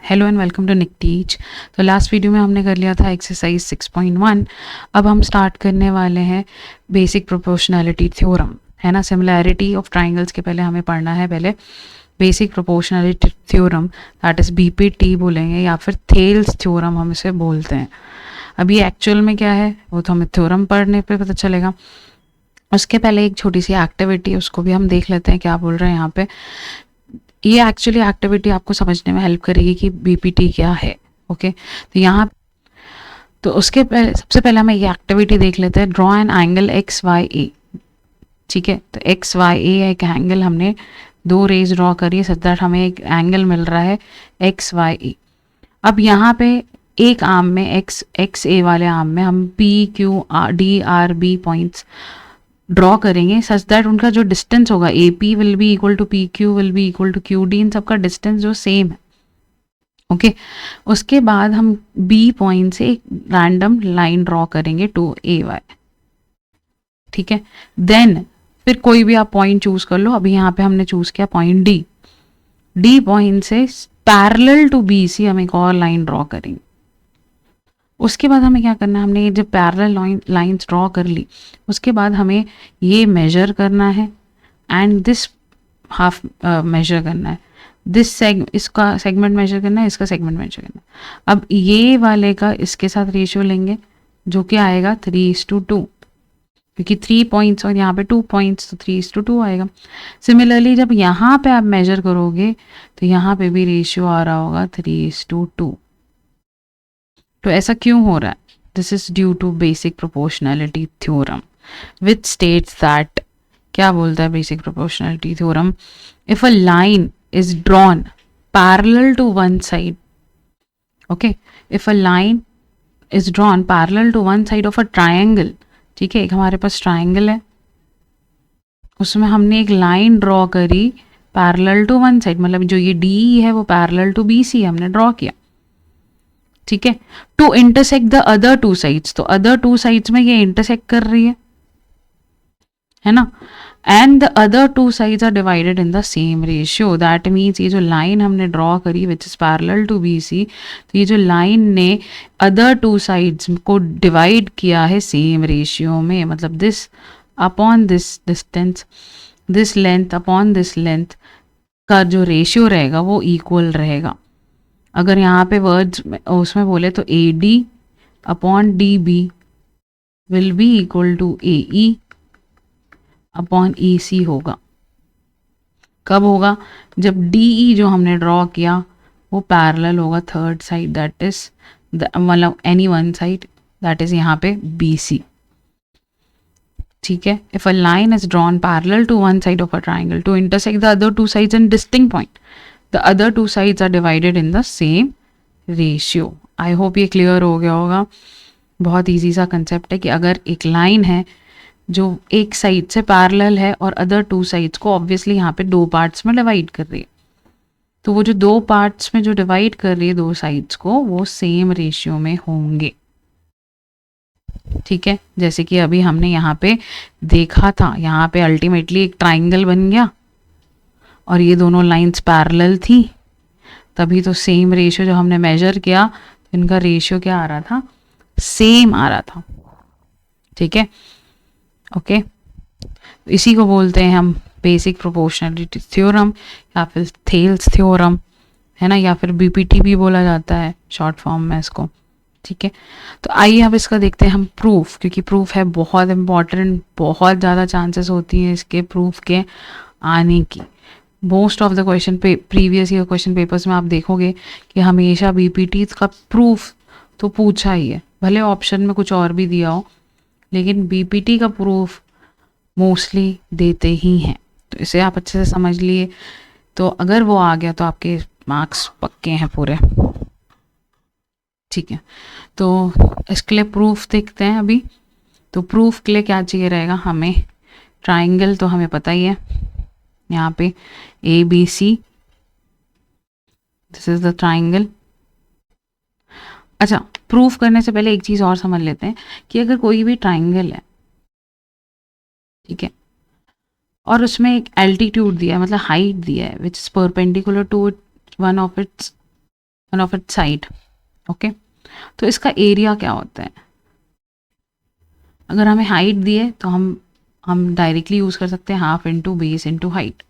Hello and welcome to Nick Teach. तो last video में हमने कर लिया था एक्सरसाइज 6.1। अब हम स्टार्ट करने वाले हैं बेसिक प्रोपोर्शनैलिटी थ्योरम, है ना। सिमिलैरिटी ऑफ ट्राइंगल्स के पहले हमें पढ़ना है पहले basic proportionality theorem, that is BPT बोलेंगे या फिर थेल्स थ्योरम हम इसे बोलते हैं। अभी एक्चुअल में क्या है वो तो हमें थ्योरम पढ़ने पे पता चलेगा। उसके पहले एक छोटी सी एक्टिविटी, उसको भी हम देख लेते हैं क्या बोल रहे हैं यहाँ पे। ये एक्चुअली एक्टिविटी आपको समझने में हेल्प करेगी कि बीपीटी क्या है। ओके, तो यहाँ तो उसके पहले सबसे पहले हमें ये एक्टिविटी देख लेते हैं। Draw an angle X Y A. ठीक है, तो एक्स वाई ए एक एंगल हमने दो रेज ड्रॉ करी सच दैट हमें एक एंगल मिल रहा है एक्स वाई ए। अब यहाँ पे एक आर्म में एक्स ए वाले आर्म में हम P Q D R B points draw करेंगे सच दैट उनका जो डिस्टेंस होगा A P will be equal to P Q will be equal to Q D, इन सबका डिस्टेंस जो सेम है। ओके, उसके बाद हम बी पॉइंट से एक रैंडम लाइन ड्रॉ करेंगे टू ए वाई। ठीक है, देन फिर कोई भी आप पॉइंट चूज कर लो। अभी यहाँ पे हमने चूज किया पॉइंट डी। डी पॉइंट से पैरेलल टू बी सी हम एक और लाइन ड्रॉ करेंगे। उसके बाद हमें क्या करना है, हमने जब पैरेलल लाइंस ड्रॉ कर ली उसके बाद हमें ये मेजर करना है एंड दिस हाफ मेजर करना है, इसका सेगमेंट मेजर करना है, इसका सेगमेंट मेजर करना है। अब ये वाले का इसके साथ रेशियो लेंगे जो कि आएगा 3:2, क्योंकि 3 पॉइंट्स और यहाँ पे 2 पॉइंट्स तो 3:2 आएगा। सिमिलरली जब यहाँ पे आप मेजर करोगे तो यहाँ पे भी रेशियो आ रहा होगा 3:2। तो ऐसा क्यों हो रहा है? This is due to basic proportionality theorem which states that, क्या बोलता है basic proportionality theorem, if a line is drawn parallel to one side, okay, if a line is drawn parallel to one side of a triangle. ठीक है, एक हमारे पास triangle है, उसमें हमने एक लाइन ड्रॉ करी पैरेलल टू वन साइड, मतलब जो ये डी है वो पैरेलल टू बी सी हमने ड्रॉ किया। ठीक है, to intersect the other two sides, तो अदर टू साइड्स में ये इंटरसेक्ट कर रही है ना, and the other two sides are divided in the same ratio. That means ये जो लाइन हमने ड्रॉ करी which is parallel to B C, तो ये जो लाइन ने अदर टू साइड्स को डिवाइड किया है सेम रेशियो में, मतलब this upon this distance, this length upon this length का जो रेशियो रहेगा वो इक्वल रहेगा। अगर यहाँ पे वर्ड्स उसमें बोले तो A D upon D B will be equal to A E upon E C होगा। कब होगा? जब डी ई जो हमने ड्रॉ किया वो पैरेलल होगा थर्ड साइड, दैट इज मतलब any one side, that is यहाँ पे बी सी। ठीक है, if a line is drawn parallel to one side of a triangle to intersect the other two sides in distinct point, the other two sides are divided in the same ratio. I hope ये clear हो गया होगा। बहुत easy सा concept है कि अगर एक लाइन है जो एक साइड से पैरेलल है और अदर टू साइड्स को ऑब्वियसली यहाँ पे दो पार्ट्स में डिवाइड कर रही है, तो वो जो दो पार्ट्स में जो डिवाइड कर रही है दो साइड्स को वो सेम रेशियो में होंगे। ठीक है, जैसे कि अभी हमने यहाँ पे देखा था, यहाँ पे अल्टीमेटली एक ट्राइंगल बन गया और ये दोनों लाइंस पैरेलल थी, तभी तो सेम रेशियो जो हमने मेजर किया तो इनका रेशियो क्या आ रहा था, सेम आ रहा था। ठीक है, ओके, इसी को बोलते हैं हम बेसिक प्रोपोर्शनैलिटी थ्योरम या फिर थेल्स थ्योरम, है ना, या फिर बीपीटी भी बोला जाता है शॉर्ट फॉर्म में इसको। ठीक है, तो आइए अब इसका देखते हैं हम प्रूफ, क्योंकि प्रूफ है बहुत इंपॉर्टेंट, बहुत ज़्यादा चांसेस होती हैं इसके प्रूफ के आने की। Most of the question previous year question papers में आप देखोगे कि हमेशा बीपीटी का प्रूफ तो पूछा ही है, भले ऑप्शन में कुछ और भी दिया हो, लेकिन बीपीटी का प्रूफ मोस्टली देते ही हैं। तो इसे आप अच्छे से समझ लिए, तो अगर वो आ गया तो आपके मार्क्स पक्के हैं पूरे। ठीक है, तो इसके लिए प्रूफ देखते हैं अभी। तो प्रूफ के लिए क्या चाहिए रहेगा हमें, ट्राइंगल तो हमें पता ही है, यहाँ पे A B C, this is the triangle. अच्छा, प्रूफ करने से पहले एक चीज और समझ लेते हैं कि अगर कोई भी ट्राइंगल है, ठीक है, और उसमें एक एल्टीट्यूड दिया है, मतलब हाइट दिया है which is perpendicular to one of its one of it side. Okay, तो इसका एरिया क्या होता है? अगर हमें हाइट दिए तो हम डायरेक्टली यूज कर सकते हैं half into base into height.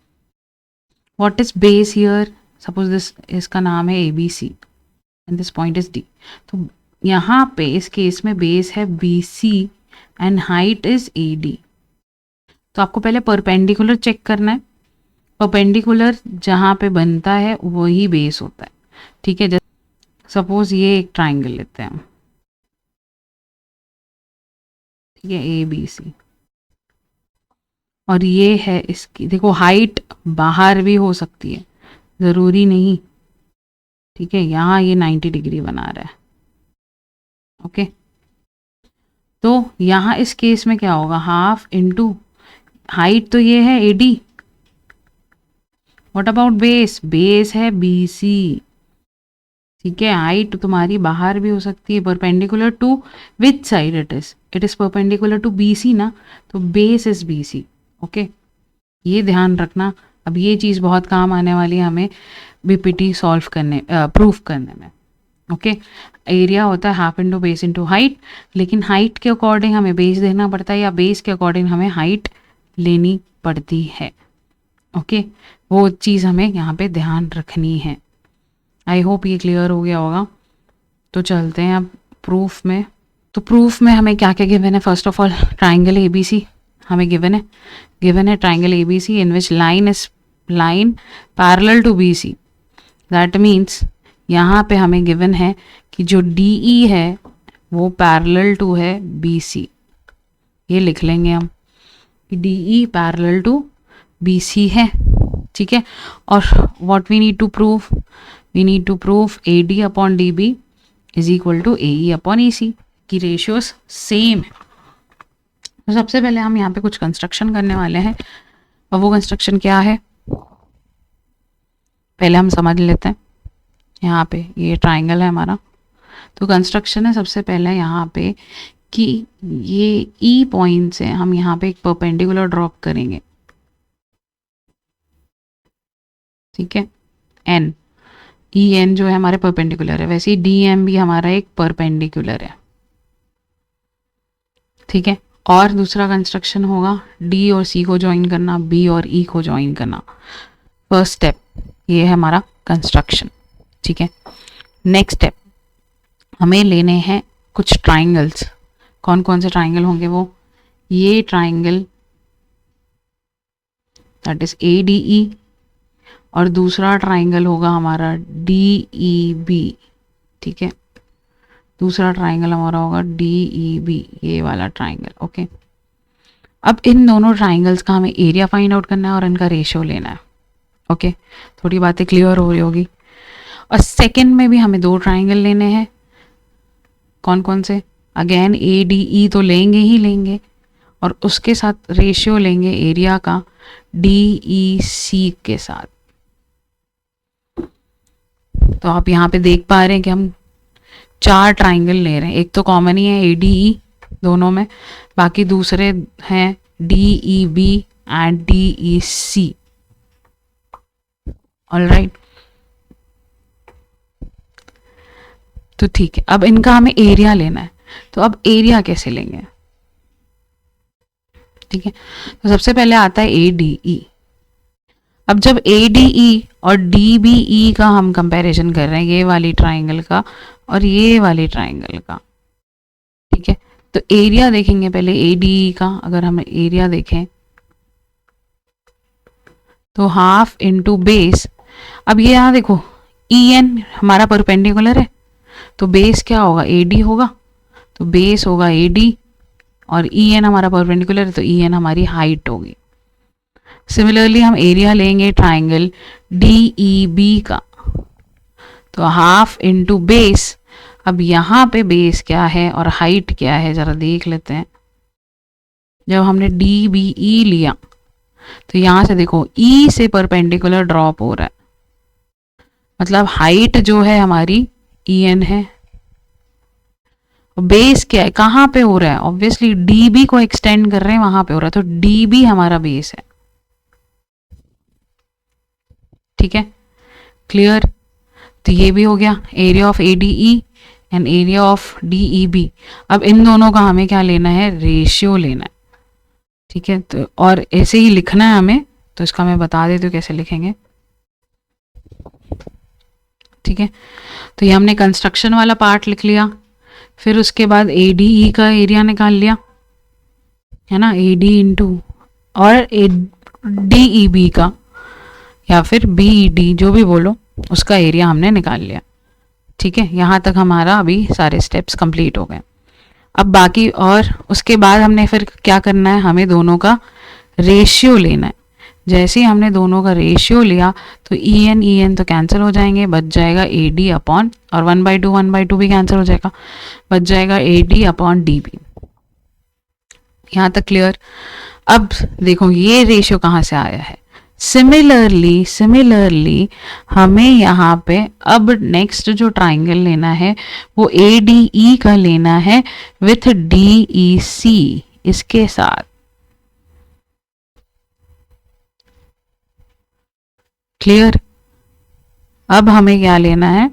What is base here? Suppose this, इसका नाम है ABC and this point is D। तो यहाँ पे इस केस में बेस है BC and height is AD। तो आपको पहले परपेंडिकुलर चेक करना है। परपेंडिकुलर जहाँ पे बनता है वही बेस होता है। ठीक है, सपोज ये एक ट्राइंगल लेते हैं हम, ठीक है, ABC, और ये है इसकी, देखो हाइट बाहर भी हो सकती है, ज़रूरी नहीं। ठीक है, यहाँ ये 90 डिग्री बना रहा है। ओके, तो यहाँ इस केस में क्या होगा? हाफ इंटू हाइट तो ये है AD। What about base? Base है BC। ठीक है, हाइट तुम्हारी बाहर भी हो सकती है, perpendicular to which side it is perpendicular to BC ना, तो बेस इज BC। ओके, ये ध्यान रखना। अब ये चीज़ बहुत काम आने वाली है हमें BPT सॉल्व करने, प्रूफ करने में। ओके, एरिया होता है half into base into height, लेकिन हाइट के अकॉर्डिंग हमें बेस देना पड़ता है या बेस के अकॉर्डिंग हमें हाइट लेनी पड़ती है। ओके, वो चीज़ हमें यहाँ पे ध्यान रखनी है। आई होप ये क्लियर हो गया होगा। तो चलते हैं अब प्रूफ में। तो प्रूफ में हमें क्या क्या गिवन है? First of all triangle ABC हमें गिवन है triangle ABC in which line is line parallel to BC। That means यहाँ पे हमें गिवन है कि जो DE है वो पैरेलल टू है BC। ये लिख लेंगे हम कि DE पैरेलल टू BC है। ठीक है, और what we need to prove? We need to prove AD upon DB is equal to AE upon EC की रेशियोज सेम है। तो सबसे पहले हम यहाँ पे कुछ कंस्ट्रक्शन करने वाले हैं, और वो कंस्ट्रक्शन क्या है पहले हम समझ लेते हैं। यहाँ पे ये ट्राइंगल है हमारा, तो कंस्ट्रक्शन है सबसे पहले यहाँ पे कि ये E पॉइंट से हम यहाँ पे एक परपेंडिकुलर ड्रॉप करेंगे। ठीक है, EN जो है हमारे परपेंडिकुलर है, वैसे ही DM भी हमारा एक परपेंडिकुलर है। ठीक है, और दूसरा कंस्ट्रक्शन होगा D और C को ज्वाइन करना, B और E को ज्वाइन करना। फर्स्ट स्टेप ये है हमारा कंस्ट्रक्शन। ठीक है, नेक्स्ट स्टेप हमें लेने हैं कुछ ट्राइंगल्स। कौन कौन से ट्राइंगल होंगे? वो ये ट्राइंगल दैट इज ADE, और दूसरा ट्राइंगल होगा हमारा DEB। ठीक है, दूसरा ट्राइंगल हमारा होगा DEB, ये वाला ट्राइंगल। ओके, अब इन दोनों ट्राइंगल्स का हमें एरिया फाइंड आउट करना है और इनका रेशियो लेना है। ओके, थोड़ी बातें क्लियर हो रही होगी। और सेकंड में भी हमें दो ट्राइंगल लेने हैं। कौन कौन से? अगेन ADE तो लेंगे ही लेंगे, और उसके साथ रेशियो लेंगे एरिया का DEC के साथ। तो आप यहाँ पे देख पा रहे हैं कि हम 4 ट्राइंगल ले रहे हैं। एक तो कॉमन ही है ADE दोनों में, बाकी दूसरे हैं DEB एंड DEC। ऑलराइट, तो ठीक है, अब इनका हमें एरिया लेना है। तो अब एरिया कैसे लेंगे? ठीक है, तो सबसे पहले आता है ADE। अब जब ADE और DBE का हम कंपैरिजन कर रहे हैं, ये वाली ट्राइंगल का और ये वाली ट्राइंगल का, ठीक है, तो एरिया देखेंगे पहले ADE का। अगर हम एरिया देखें तो हाफ इंटू बेस। अब ये यहाँ देखो EN हमारा परपेंडिकुलर है, तो बेस क्या होगा? AD होगा, तो बेस होगा AD, और EN हमारा परपेंडिकुलर है तो EN हमारी हाइट होगी। सिमिलरली हम एरिया लेंगे ट्राइंगल DEB का, तो हाफ इंटू बेस। अब यहाँ पे बेस क्या है और हाइट क्या है जरा देख लेते हैं। जब हमने DBE लिया तो यहाँ से देखो E से परपेंडिकुलर ड्रॉप हो रहा है, मतलब हाइट जो है हमारी EN है। बेस क्या है, कहाँ पे हो रहा है? ऑब्वियसली DB को एक्सटेंड कर रहे हैं, वहां पे हो रहा है, तो DB हमारा बेस है। ठीक है, क्लियर? तो ये भी हो गया area of ADE and area of DEB। अब इन दोनों का हमें क्या लेना है, रेशियो लेना है, ठीक है। तो और ऐसे ही लिखना है हमें, तो इसका मैं बता देती हूँ कैसे लिखेंगे, ठीक है। तो ये हमने कंस्ट्रक्शन वाला पार्ट लिख लिया, फिर उसके बाद ADE का एरिया निकाल लिया, है ना, AD इंटू और DEB का या फिर BED जो भी बोलो उसका एरिया हमने निकाल लिया, ठीक है। यहाँ तक हमारा अभी सारे स्टेप्स कंप्लीट हो गए। अब बाकी और उसके बाद हमने फिर क्या करना है, हमें दोनों का रेशियो लेना है। जैसे ही हमने दोनों का रेशियो लिया तो EN तो कैंसिल हो जाएंगे, बच जाएगा AD अपॉन, और 1/2 भी कैंसिल हो जाएगा, बच जाएगा AD अपॉन DB। यहाँ तक क्लियर। अब देखो ये रेशियो कहाँ से आया है। सिमिलरली हमें यहाँ पे अब नेक्स्ट जो ट्राइंगल लेना है वो ADE का लेना है विथ DEC इसके साथ। क्लियर। अब हमें क्या लेना है,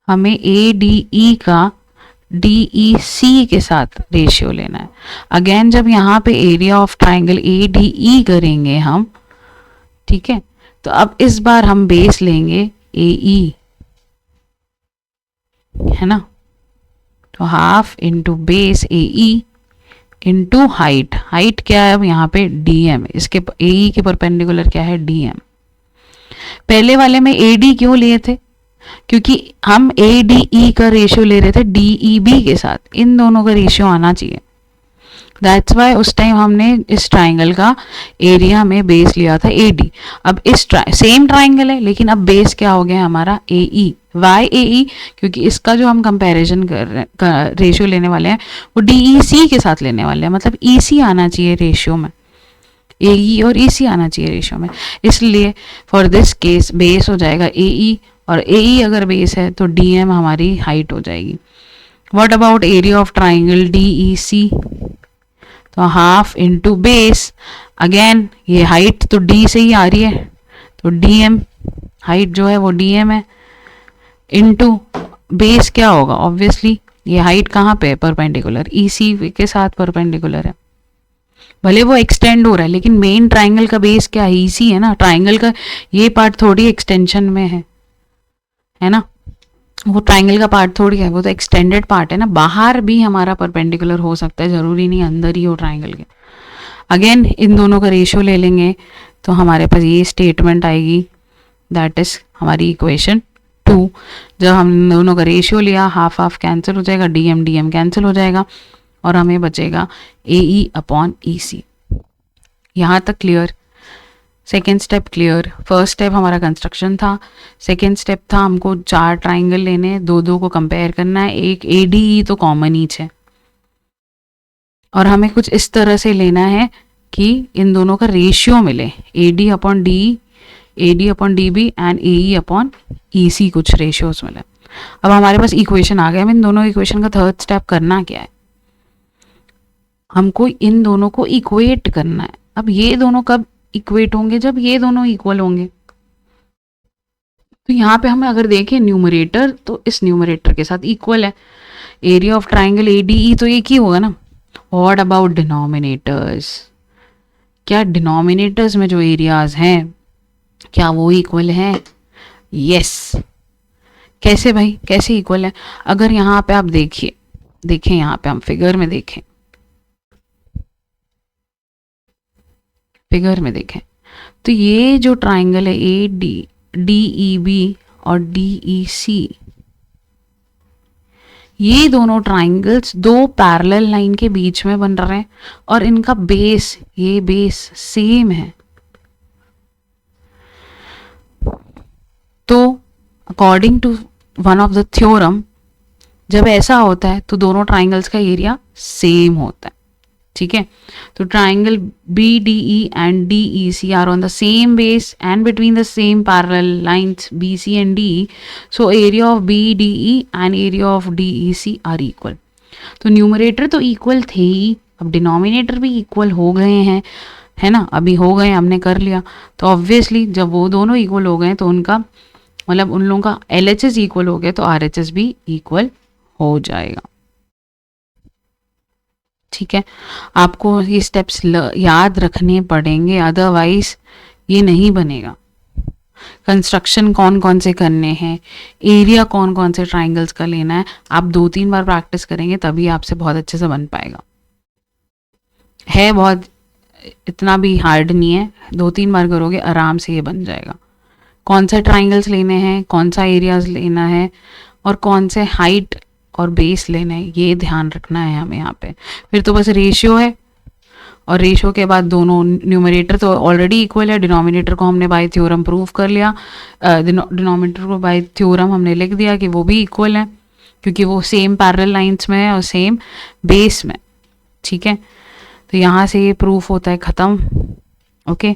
हमें ADE का DEC के साथ रेशियो लेना है। अगेन जब यहाँ पे एरिया ऑफ ट्राइंगल ADE करेंगे हम, ठीक है, तो अब इस बार हम बेस लेंगे AE, है ना, तो half into base AE into height. Height क्या है अब यहाँ पे DM, इसके AE के परपेंडिकुलर क्या है DM। पहले वाले में AD क्यों लिए थे, क्योंकि हम ADE का रेशियो ले रहे थे DEB के साथ, इन दोनों का रेशियो आना चाहिए। दैट्स वाई उस टाइम हमने इस ट्राइंगल का एरिया में बेस लिया था AD। अब इस सेम ट्राइंगल है लेकिन अब बेस क्या हो गया हमारा AE। वाई AE, क्योंकि इसका जो हम कंपैरिजन कर रहे रेशियो लेने वाले हैं वो DEC के साथ लेने वाले हैं, मतलब EC आना चाहिए रेशियो में, AE और EC आना चाहिए रेशियो में। इसलिए फॉर दिस केस बेस हो जाएगा AE, और AE अगर बेस है तो DM हमारी हाइट हो जाएगी। What about area of triangle DEC, तो हाफ इंटू बेस, अगेन ये हाइट तो D से ही आ रही है तो DM, हाइट जो है वो DM है, इंटू बेस क्या होगा, ऑब्वियसली ये हाइट कहाँ पे है, परपेंडिकुलर EC के साथ परपेंडिकुलर है। भले वो एक्सटेंड हो रहा है लेकिन मेन ट्राइंगल का बेस क्या है, EC है ना, ट्राइंगल का ये पार्ट थोड़ी एक्सटेंशन में है ना, वो ट्राइंगल का पार्ट थोड़ी है, वो तो एक्सटेंडेड पार्ट है ना, बाहर भी हमारा परपेंडिकुलर हो सकता है, जरूरी नहीं अंदर ही हो ट्राइंगल के। अगेन इन दोनों का रेशियो ले लेंगे तो हमारे पास ये स्टेटमेंट आएगी, दैट इज हमारी इक्वेशन 2। जब हम दोनों का रेशियो लिया हाफ हाफ कैंसिल हो जाएगा, DM कैंसिल हो जाएगा और हमें बचेगा AE अपॉन EC। यहाँ तक clear. Second step clear. First step हमारा कंस्ट्रक्शन था, सेकेंड स्टेप था हमको 4 ट्राइंगल लेने, दो को कंपेयर करना है, एक ADE तो कॉमन ईच है और हमें कुछ इस तरह से लेना है कि इन दोनों का रेशियो मिले, AD upon DE, AD upon DB and AE upon EC, कुछ रेशियोज मिले। अब हमारे पास इक्वेशन आ गया, हम इन दोनों इक्वेशन का थर्ड स्टेप करना क्या है, हमको इन दोनों को इक्वेट करना है। अब ये दोनों कब इक्वेट होंगे, जब ये दोनों इक्वल होंगे। तो यहाँ पे हमें अगर देखें न्यूमरेटर तो इस न्यूमरेटर के साथ इक्वल है, एरिया ऑफ ट्राइंगल ADE तो एक ही होगा ना। व्हाट अबाउट डिनोमिनेटर्स, क्या डिनोमिनेटर्स में जो एरियाज हैं क्या वो इक्वल हैं? यस। कैसे भाई, कैसे इक्वल है? अगर यहाँ पे आप देखें यहाँ पे हम फिगर में देखें, तो ये जो ट्राइंगल है DEB और DEC, ये दोनों ट्राइंगल्स दो पैरेलल लाइन के बीच में बन रहे हैं और इनका बेस, ये बेस सेम है। तो according to one of the theorem, जब ऐसा होता है तो दोनों ट्राइंगल्स का एरिया सेम होता है, ठीक है। तो triangle BDE and DEC are on the same base and between the same parallel lines BC and DE, so area of BDE and area of DEC are equal. तो numerator तो equal थे ही, अब डिनोमिनेटर भी equal हो गए हैं, है ना, अभी हो गए, हमने कर लिया। तो ऑब्वियसली जब वो दोनों इक्वल हो गए तो उनका मतलब उन लोगों का LHS इक्वल हो गया तो RHS भी इक्वल हो जाएगा। ठीक है, आपको ये स्टेप्स याद रखने पड़ेंगे, अदरवाइज ये नहीं बनेगा। कंस्ट्रक्शन कौन कौन से करने हैं, एरिया कौन कौन से ट्राइंगल्स का लेना है, आप 2-3 बार प्रैक्टिस करेंगे तभी आपसे बहुत अच्छे से बन पाएगा। है बहुत, इतना भी हार्ड नहीं है, 2-3 बार करोगे आराम से ये बन जाएगा। कौन से ट्राइंगल्स लेने हैं, कौन सा एरियाज लेना है और कौन से हाइट और बेस लेना है, ये ध्यान रखना है हमें यहाँ पे। फिर तो बस रेशियो है, और रेशियो के बाद दोनों न्यूमरेटर तो ऑलरेडी इक्वल है, डिनोमिनेटर को हमने बाय थ्योरम प्रूव कर लिया, डिनोमिनेटर को बाय थ्योरम हमने लिख दिया कि वो भी इक्वल है क्योंकि वो सेम पैरेलल लाइंस में है और सेम बेस में। ठीक है, तो यहाँ से ये प्रूफ होता है ख़त्म। ओके,